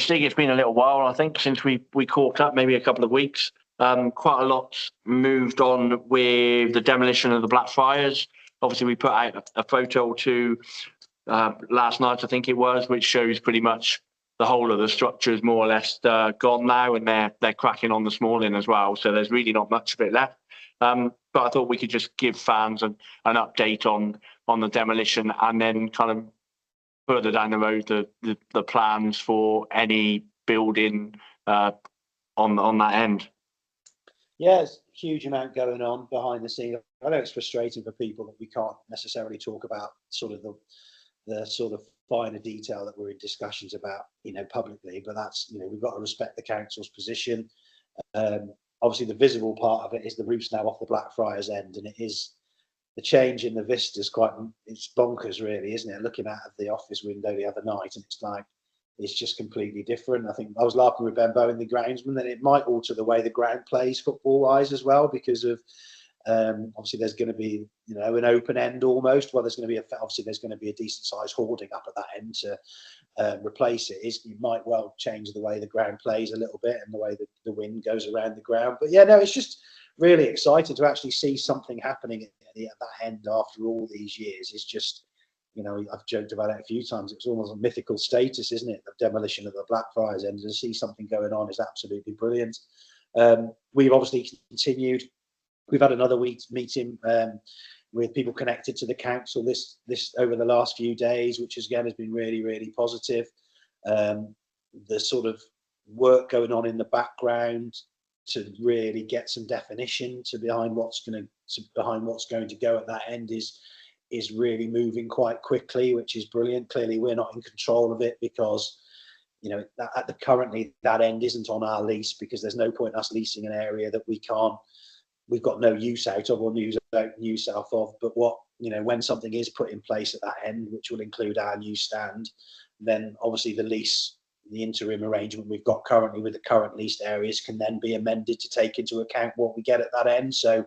Stig, it's been a little while, I think, since we caught up, maybe a couple of weeks. Quite a lot's moved on with the demolition of the Blackfriars. Obviously, we put out a photo or two last night, I think it was, which shows pretty much the whole of the structure is more or less gone now, and they're cracking on this morning as well. So there's really not much of it left. But I thought we could just give fans an update on the demolition, and then kind of further down the road the plans for any building on that end. Yeah, there's a huge amount going on behind the scenes. I know it's frustrating for people that we can't necessarily talk about sort of the sort of finer detail that we're in discussions about, publicly, but that's, we've got to respect the council's position. Obviously the visible part of it is the roof's now off the Blackfriars end, and it is the change in the vista is it's bonkers really, isn't it? Looking out of the office window the other night, and it's just completely different. I think I was laughing with Benbow in the groundsman that it might alter the way the ground plays football-wise as well, because of obviously there's going to be an open end almost. Well, there's going to be a decent sized hoarding up at that end to replace it. It might well change the way the ground plays a little bit and the way the wind goes around the ground. But yeah, no, it's just really exciting to actually see something happening at that end after all these years. It's just, I've joked about it a few times. It's almost a mythical status, isn't it? The demolition of the Blackfriars end, and to see something going on is absolutely brilliant. We've obviously continued. We've had another meeting with people connected to the council this over the last few days, which again has been really, really positive. The sort of work going on in the background to really get some definition behind what's going to go at that end is really moving quite quickly, which is brilliant. Clearly, we're not in control of it because currently that end isn't on our lease, because there's no point us leasing an area that we've got no use out of or use out of. But when something is put in place at that end, which will include our new stand, then obviously the interim arrangement we've got currently with the current leased areas can then be amended to take into account what we get at that end. So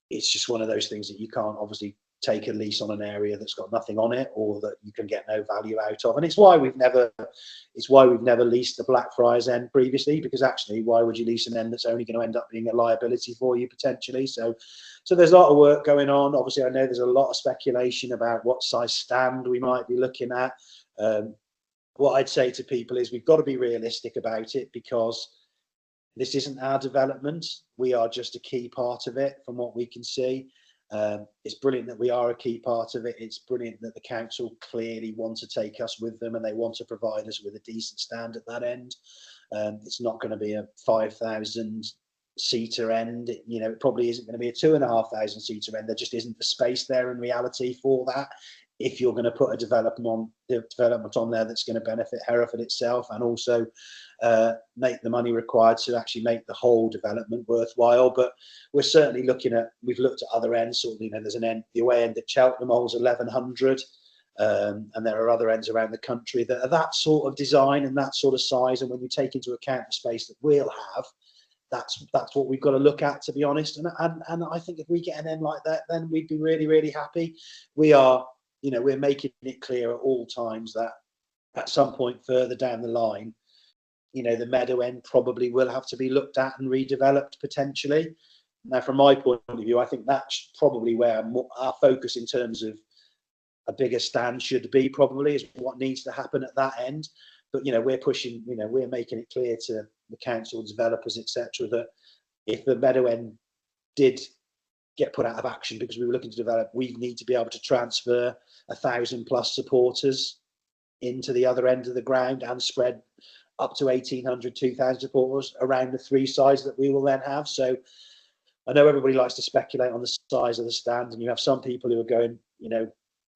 it's just one of those things that you can't obviously take a lease on an area that's got nothing on it, or that you can get no value out of. And it's why we've never leased the Blackfriars end previously, because actually, why would you lease an end that's only going to end up being a liability for you potentially? So there's a lot of work going on. Obviously, I know there's a lot of speculation about what size stand we might be looking at. What I'd say to people is we've got to be realistic about it, because this isn't our development. We are just a key part of it from what we can see. It's brilliant that we are a key part of it. It's brilliant that the council clearly want to take us with them, and they want to provide us with a decent stand at that end. It's not going to be a 5,000 seater end. It probably isn't going to be a 2,500 seater end. There just isn't the space there in reality for that. If you're going to put a development on there that's going to benefit Hereford itself, and also make the money required to actually make the whole development worthwhile. But we're certainly we've looked at other ends. Sort of, there's an end, the away end at Cheltenham holds 1,100, and there are other ends around the country that are that sort of design and that sort of size. And when you take into account the space that we'll have, that's what we've got to look at, to be honest. And I think if we get an end like that, then we'd be really, really happy. We're making it clear at all times that at some point further down the line, the meadow end probably will have to be looked at and redeveloped potentially. Now, from my point of view, I think that's probably where our focus in terms of a bigger stand should be, probably, is what needs to happen at that end. But, we're pushing, we're making it clear to the council, developers, etc., that if the meadow end did get put out of action because we were looking to develop, we need to be able to transfer 1,000+ supporters into the other end of the ground and spread up to 1,800, 2,000 supporters around the three sides that we will then have. So I know everybody likes to speculate on the size of the stand, and you have some people who are going,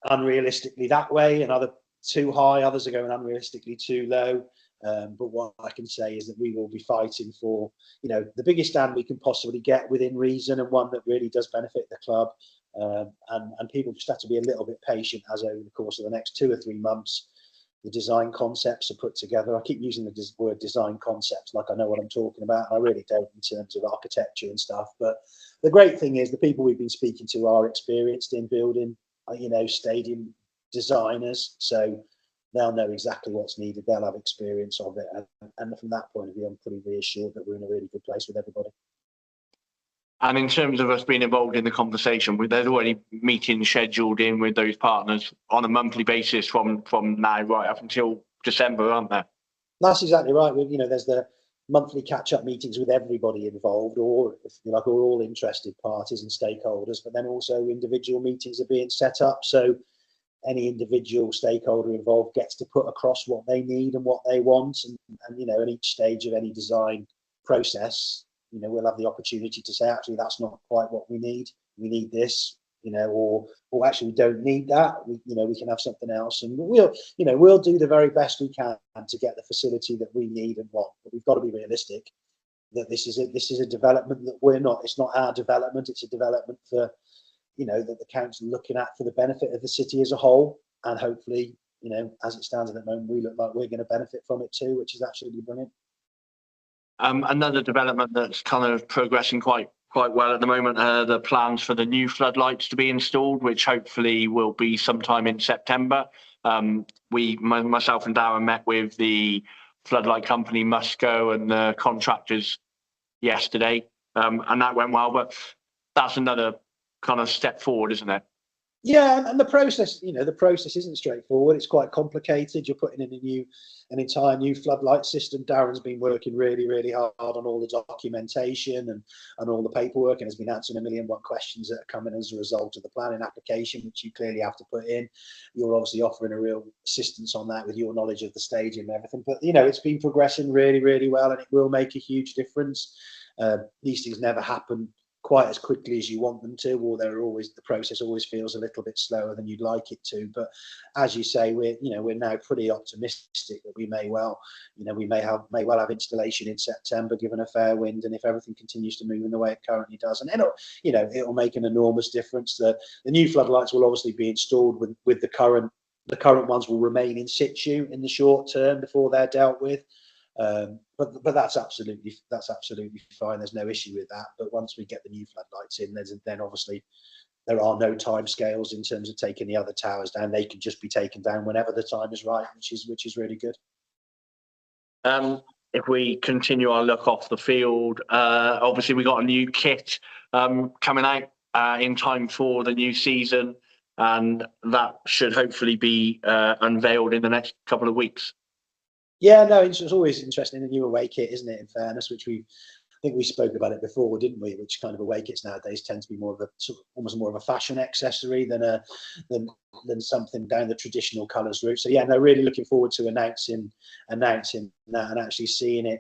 unrealistically that way, and other too high, others are going unrealistically too low. But what I can say is that we will be fighting for, the biggest stand we can possibly get within reason, and one that really does benefit the club. And people just have to be a little bit patient as over the course of the next 2 or 3 months, the design concepts are put together. I keep using the word design concepts like I know what I'm talking about. I really don't in terms of architecture and stuff. But the great thing is the people we've been speaking to are experienced in building, stadium designers. So they'll know exactly what's needed. They'll have experience of it, and from that point of view, I'm pretty reassured that we're in a really good place with everybody. And in terms of us being involved in the conversation, there's already meetings scheduled in with those partners on a monthly basis from now right up until December, aren't there? That's exactly right. There's the monthly catch-up meetings with everybody involved, or if you like, or all interested parties and stakeholders. But then also individual meetings are being set up, so any individual stakeholder involved gets to put across what they need and what they want, and at each stage of any design process, we'll have the opportunity to say, actually, that's not quite what we need. We need this, or actually we don't need that. We can have something else, and we'll do the very best we can to get the facility that we need and want. But we've got to be realistic that this is a development that we're not. It's not our development. It's a development for that the council are looking at for the benefit of the city as a whole, and hopefully, as it stands at the moment, we look like we're going to benefit from it too, which is absolutely brilliant. Another development that's kind of progressing quite well at the moment are the plans for the new floodlights to be installed, which hopefully will be sometime in September. Myself and Darren met with the floodlight company Musco and the contractors yesterday, and that went well. But that's another kind of step forward, isn't it? Yeah, and the process, the process isn't straightforward. It's quite complicated. You're putting in an entire new floodlight system. Darren's been working really, really hard on all the documentation and all the paperwork, and has been answering 1,000,001 questions that are coming as a result of the planning application, which you clearly have to put in. You're obviously offering a real assistance on that with your knowledge of the staging and everything. But it's been progressing really, really well, and it will make a huge difference. These things never happen quite as quickly as you want them to, or the process always feels a little bit slower than you'd like it to. But as you say, we're now pretty optimistic that we may well have installation in September, given a fair wind, and if everything continues to move in the way it currently does, and it'll make an enormous difference. The new floodlights will obviously be installed with the current ones will remain in situ in the short term before they're dealt with. But that's absolutely fine. There's no issue with that. But once we get the new floodlights in, then obviously there are no time scales in terms of taking the other towers down. They can just be taken down whenever the time is right, which is really good. If we continue our look off the field, obviously we got a new kit coming out in time for the new season, and that should hopefully be unveiled in the next couple of weeks. Yeah, no, it's always interesting, the new away kit, isn't it? In fairness, which I think we spoke about it before, didn't we? Which kind of away kits nowadays tend to be more of a almost more of a fashion accessory than something down the traditional colours route. So yeah, no, really looking forward to announcing that and actually seeing it.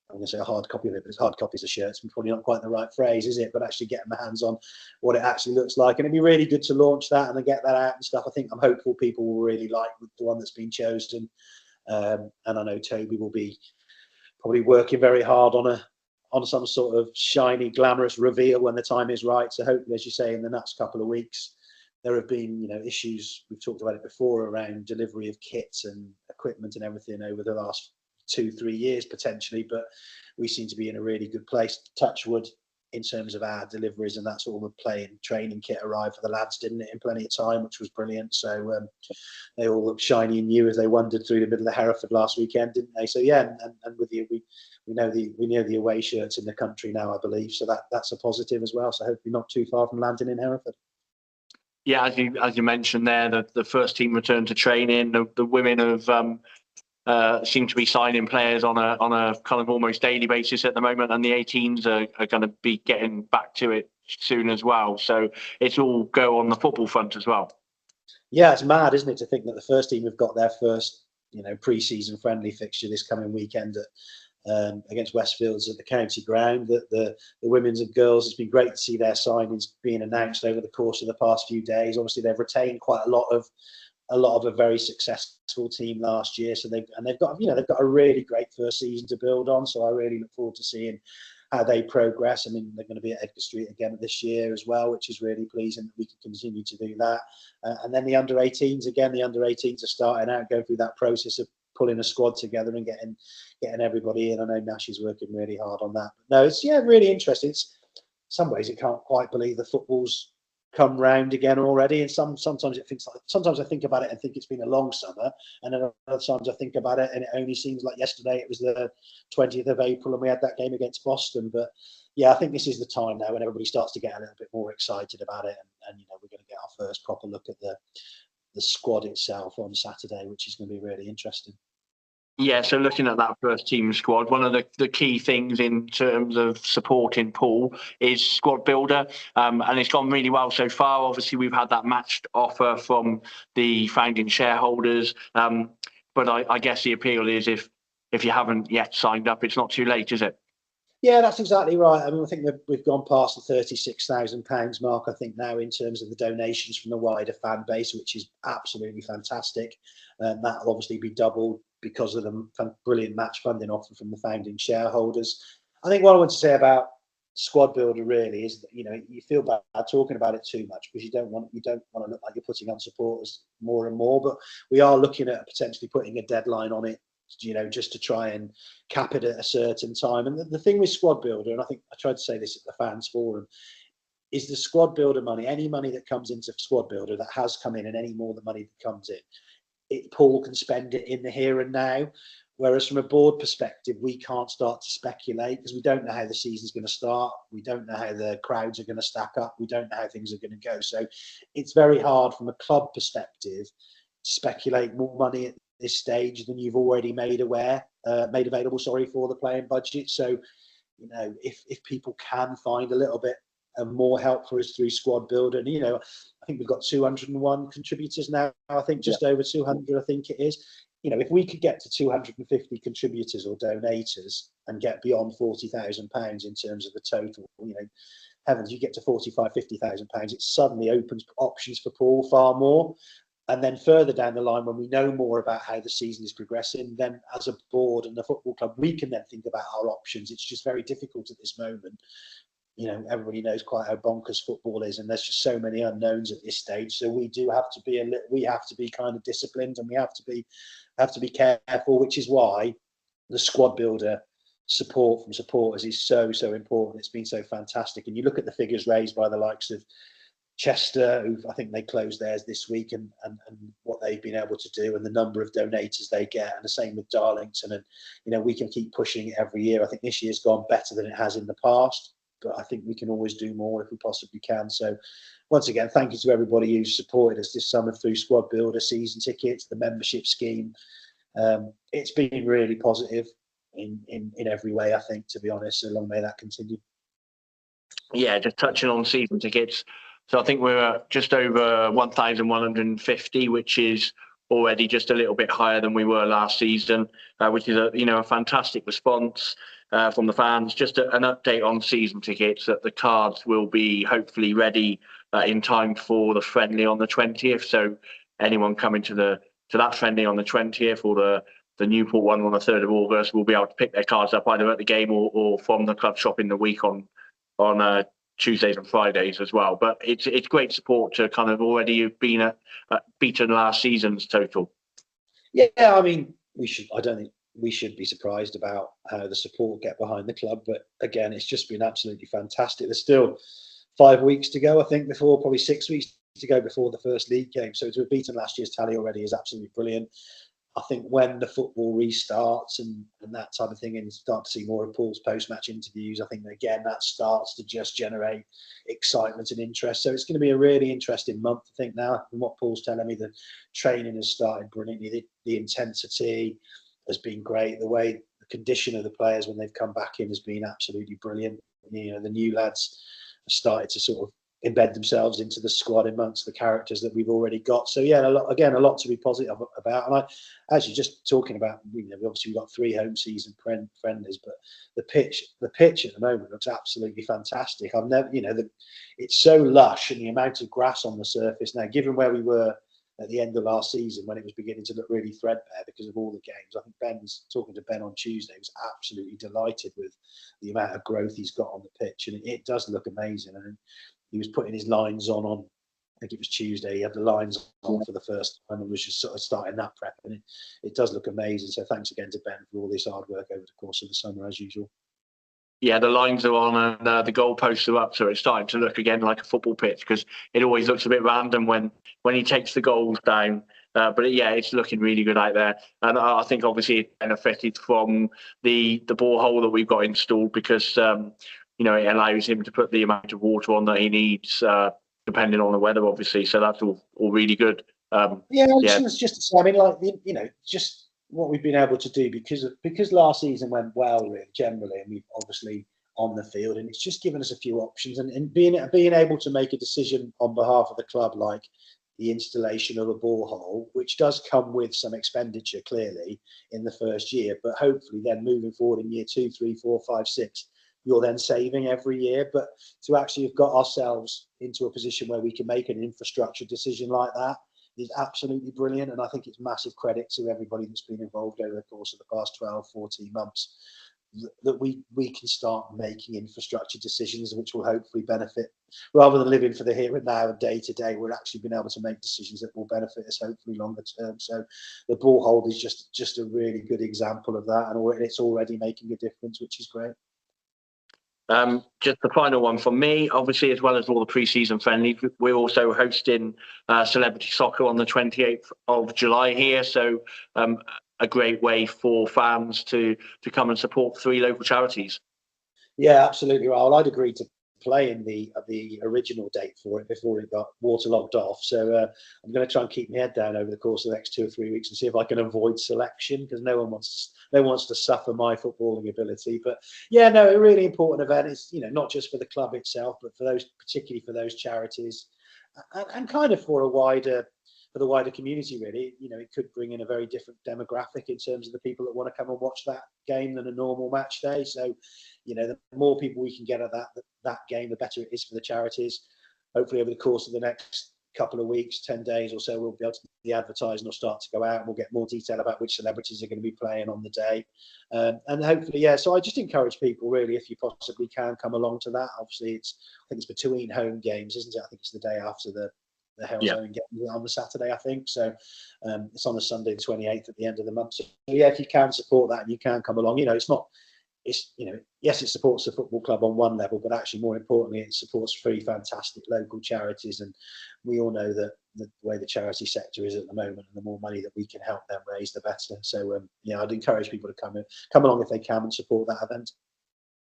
I'm going to say a hard copy of it, but hard copies of shirts, probably not quite the right phrase, is it? But actually getting my hands on what it actually looks like, and it'd be really good to launch that and then get that out and stuff. I'm hopeful people will really like the one that's been chosen. And I know Toby will be probably working very hard on some sort of shiny, glamorous reveal when the time is right. So hopefully, as you say, in the next couple of weeks, there have been issues, we've talked about it before, around delivery of kits and equipment and everything over the last 2-3 years potentially, but we seem to be in a really good place, touch wood, in terms of our deliveries, and that's all the play and training kit arrived for the lads, didn't it, in plenty of time, which was brilliant. So they all looked shiny and new as they wandered through the middle of Hereford last weekend, didn't they? So yeah, and with we know the away shirts in the country now, I believe, so that's a positive as well. So hopefully not too far from landing in Hereford. Yeah, as you mentioned there, the first team returned to training. The women have seem to be signing players on a kind of almost daily basis at the moment, and the 18s are going to be getting back to it soon as well. So it's all go on the football front as well. Yeah, it's mad, isn't it, to think that the first team have got their first pre-season friendly fixture this coming weekend against Westfields at the county ground. That the women's and girls, it's been great to see their signings being announced over the course of the past few days. Obviously, they've retained quite a lot of a very successful team last year, so they've got a really great first season to build on. So I really look forward to seeing how they progress. I mean, they're going to be at Edgar Street again this year as well, which is really pleasing that we can continue to do that. And then the under 18s are starting out, going through that process of pulling a squad together and getting everybody in. I know Nash is working really hard on that. But no, it's really interesting. It's, in some ways, you can't quite believe the football's come round again already. And sometimes it thinks like, sometimes I think about it and think it's been a long summer, and then other times I think about it and it only seems like yesterday. It was the 20th of April and we had that game against Boston. But yeah, I think this is the time now when everybody starts to get a little bit more excited about it, and we're going to get our first proper look at the squad itself on Saturday, which is going to be really interesting. Yeah, so looking at that first team squad, one of the key things in terms of supporting Paul is squad builder, and it's gone really well so far. Obviously, we've had that matched offer from the founding shareholders, but I guess the appeal is if you haven't yet signed up, it's not too late, is it? Yeah, that's exactly right. I mean, I think we've gone past the £36,000 mark, I think, now in terms of the donations from the wider fan base, which is absolutely fantastic. That'll obviously be doubled because of the brilliant match funding offer from the founding shareholders. I think what I want to say about squad builder really is that you feel bad talking about it too much because you don't want to look like you're putting on supporters more and more. But we are looking at potentially putting a deadline on it, just to try and cap it at a certain time. And the thing with squad builder, and I think I tried to say this at the fans forum, is the squad builder money, any money that comes into squad builder that has come in, and any more the money that comes in, Paul can spend it in the here and now. Whereas from a board perspective, we can't start to speculate because we don't know how the season's going to start. We don't know how the crowds are going to stack up. We don't know how things are going to go. So it's very hard from a club perspective to speculate more money at this stage than you've already made available, for the playing budget. So, if people can find a little bit more help for us through squad builder, and I think we've got 201 contributors now. I think just over 200. I think it is. If we could get to 250 contributors or donators and get beyond £40,000 in terms of the total, heavens, you get to 45, £50,000. It suddenly opens options for Paul far more. And then further down the line, when we know more about how the season is progressing, then as a board and the football club, we can then think about our options. It's just very difficult at this moment. Everybody knows quite how bonkers football is, and there's just so many unknowns at this stage. So we do have to be kind of disciplined, and we have to be careful, which is why the squad builder support from supporters is so important. It's been so fantastic, and you look at the figures raised by the likes of Chester, who I think they closed theirs this week, and what they've been able to do, and the number of donators they get, and the same with Darlington. And we can keep pushing it every year. I think this year's gone better than it has in the past, but I think we can always do more if we possibly can. So once again, thank you to everybody who's supported us this summer through Squad Builder, season tickets, the membership scheme. It's been really positive in every way, I think, to be honest. So long may that continue. Yeah, just touching on season tickets. So I think we're at just over 1,150, which is already just a little bit higher than we were last season, which is a fantastic response from the fans. Just an update on season tickets, that the cards will be hopefully ready in time for the friendly on the 20th. So anyone coming to that friendly on the 20th, or the Newport one on the 3rd of August, will be able to pick their cards up either at the game or from the club shop in the week on Tuesdays and Fridays as well. But it's great support to kind of already have been at beaten last season's total. Yeah, I mean, I don't think we should be surprised about how the support get behind the club. But again, it's just been absolutely fantastic. There's still 5 weeks to go, I think, probably 6 weeks to go before the first league game. So to have beaten last year's tally already is absolutely brilliant. I think when the football restarts and that type of thing, and start to see more of Paul's post-match interviews, I think again that starts to just generate excitement and interest. So it's going to be a really interesting month, I think, now. From what Paul's telling me, the training has started brilliantly. The intensity has been great. The condition of the players when they've come back in has been absolutely brilliant. The new lads have started to sort of embed themselves into the squad amongst the characters that we've already got. So yeah, a lot to be positive about. And I actually just talking about, obviously we've got 3 home season friendlies, but the pitch at the moment looks absolutely fantastic. I've never, it's so lush, and the amount of grass on the surface now, given where we were at the end of last season when it was beginning to look really threadbare because of all the games. I think talking to Ben on Tuesday, was absolutely delighted with the amount of growth he's got on the pitch, and it does look amazing. And he was putting his lines on, I think it was Tuesday. He had the lines on for the first time and was just sort of starting that prep. And it does look amazing. So thanks again to Ben for all this hard work over the course of the summer, as usual. Yeah, the lines are on and the goalposts are up, so it's starting to look again like a football pitch, because it always looks a bit random when he takes the goals down. But yeah, it's looking really good out there, and I think obviously it benefited from the borehole that we've got installed, because it allows him to put the amount of water on that he needs, depending on the weather, obviously. So that's all really good. Yeah, it's just to say, I mean, like, just what we've been able to do, because last season went well, really, generally, and we've obviously on the field, and it's just given us a few options, and being able to make a decision on behalf of the club, like the installation of a borehole, which does come with some expenditure clearly in the first year, but hopefully then moving forward in year 2, 3, 4, 5, 6, you're then saving every year. But to actually have got ourselves into a position where we can make an infrastructure decision like that is absolutely brilliant, and I think it's massive credit to everybody that's been involved over the course of the past 12, 14 months, that we can start making infrastructure decisions which will hopefully benefit, rather than living for the here and now and day to day. We're actually been able to make decisions that will benefit us hopefully longer term. So the borehole is just a really good example of that, and it's already making a difference, which is great. Just the final one from me, obviously, as well as all the pre-season friendlies, we're also hosting Celebrity Soccer on the 28th of July here. So a great way for fans to come and support 3 local charities. Yeah, absolutely, Raoul. I'd agreed to play in the original date for it before it got waterlogged off. So I'm going to try and keep my head down over the course of the next 2 or 3 weeks and see if I can avoid selection, because no one wants to suffer my footballing ability. But yeah, no, a really important event. It's not just for the club itself, but particularly for those charities, and kind of for the wider community, really. It could bring in a very different demographic in terms of the people that want to come and watch that game than a normal match day. So, the more people we can get at that game, the better it is for the charities. Hopefully, over the course of the next couple of weeks, 10 days or so, we'll be able to, the advertising will start to go out, and we'll get more detail about which celebrities are going to be playing on the day. And hopefully, yeah. So I just encourage people, really, if you possibly can, come along to that. Obviously, I think it's between home games, isn't it? I think it's the day after the Hell's Own game on the Saturday, I think. So it's on the Sunday, the 28th, at the end of the month. So yeah, if you can support that and you can come along, yes, it supports the football club on one level, but actually more importantly, it supports 3 fantastic local charities. And we all know that the way the charity sector is at the moment, and the more money that we can help them raise, the better. So I'd encourage people to come along if they can and support that event.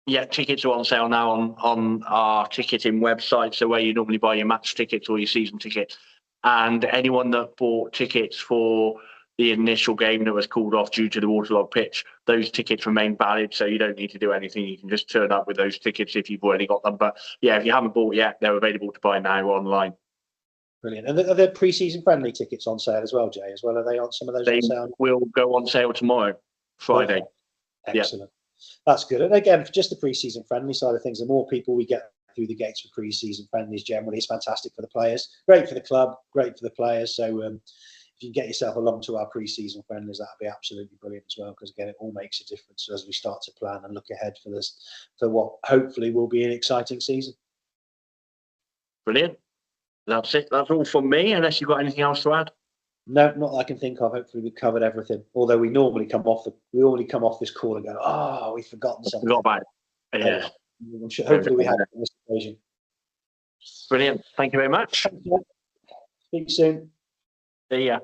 Yeah, tickets are on sale now on our ticketing website, so where you normally buy your match tickets or your season tickets. And anyone that bought tickets for the initial game that was called off due to the waterlogged pitch, those tickets remain valid, so you don't need to do anything. You can just turn up with those tickets if you've already got them. But yeah, if you haven't bought yet, they're available to buy now online. Brilliant. And are there pre-season friendly tickets on sale as well, Jay? As well, are they on some of those? They on sale? will go on sale tomorrow, Friday. Okay. Excellent. Yeah. That's good. And again, for just the pre-season friendly side of things, the more people we get through the gates for pre-season friendlies, generally, it's fantastic for the players, great for the club, great for the players. So if you can get yourself along to our pre-season friendlies, that'd be absolutely brilliant as well, because again, it all makes a difference as we start to plan and look ahead for what hopefully will be an exciting season. Brilliant. That's it. That's all from me, unless you've got anything else to add. No, not that I can think of. Hopefully, we've covered everything. Although we normally come off this call and go, "Oh, we've forgotten something." Forgot about it. Yeah. Hopefully, we have this occasion. Brilliant. Thank you very much. Speak soon. See ya.